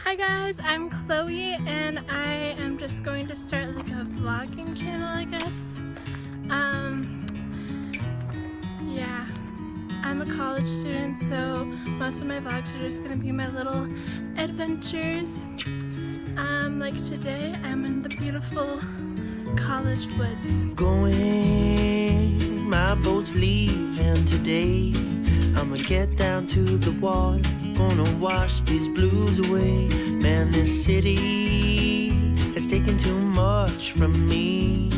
Hi guys, I'm Chloe and I am just going to start like a vlogging channel, I guess. Yeah, I'm a college student, so most of my vlogs are just gonna be my little adventures. Like today, I'm in the beautiful college woods. Going, my boat's leaving today. I'ma get down to the water, gonna wash these blues away. Man, this city has taken too much from me.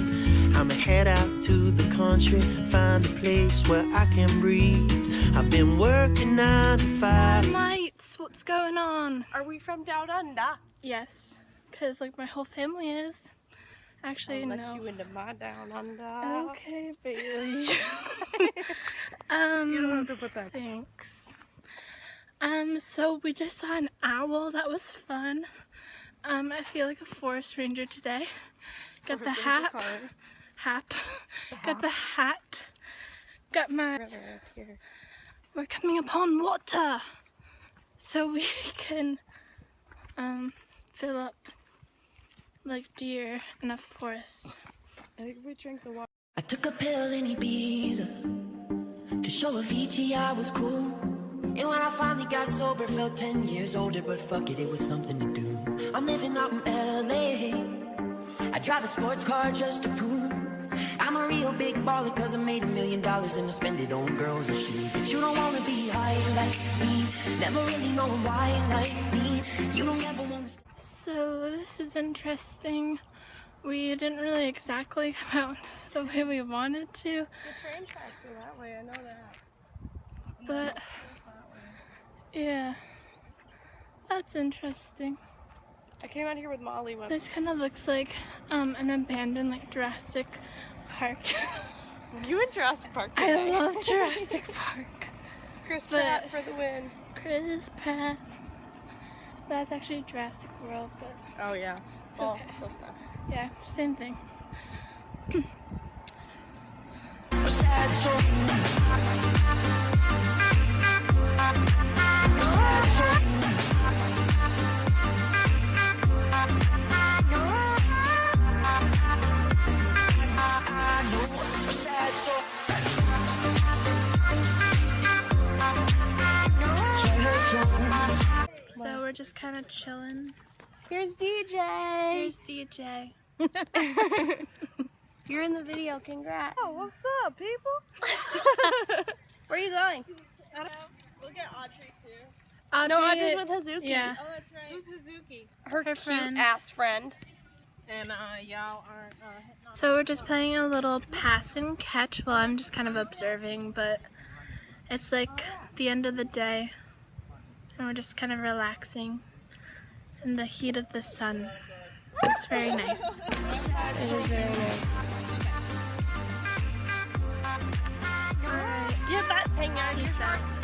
I'ma head out to the country, find a place where I can breathe. I've been working 9 to 5. Lights, what's going on? Are we from down under? Yes, because like my whole family is. Actually, I'll no. let you into my down under. Okay, Bailey. You don't have to put that. Thanks. So we just saw an owl. That was fun. I feel like a forest ranger today. Got the hat. Got the hat. Got my. We're coming upon water, so we can fill up like deer in a forest. I think we drink the water. I took a pill in Ibiza to show Avicii I was cool. And when I finally got sober, felt 10 years older, but fuck it, it was something to do. I'm living out in LA. I drive a sports car just to prove I'm a real big baller, cause I made $1 million and I spend it on girls and shoes. But you don't wanna be high like me, never really knowing why like me. You don't ever wanna. So this is interesting. We didn't really exactly come out the way we wanted to, The train tracks are that way, I know that. but yeah, that's interesting. I came out here with Molly when This kind of looks like an abandoned like Jurassic Park. you in Jurassic Park I today. love Jurassic Park. Chris but- Pratt for the win. Chris Pratt. That's actually Jurassic World, but Oh yeah. it's Well, okay. close enough. Yeah, same thing. So we're just kind of chilling. Here's DJ. Here's DJ. You're in the video, congrats. Oh, what's up, people? Where are you going? We'll get Audrey too. Audrey, No, Audrey's with Hazuki. Yeah. Oh, that's right. Who's Hazuki? Her cute friend. ass friend. And y'all aren't. So we're just playing a little pass and catch. Well, I'm just kind of observing, but it's like the end of the day, and we're just kind of relaxing in the heat of the sun. It's very nice. It is very nice. Alright, Get that thing out of peace your out.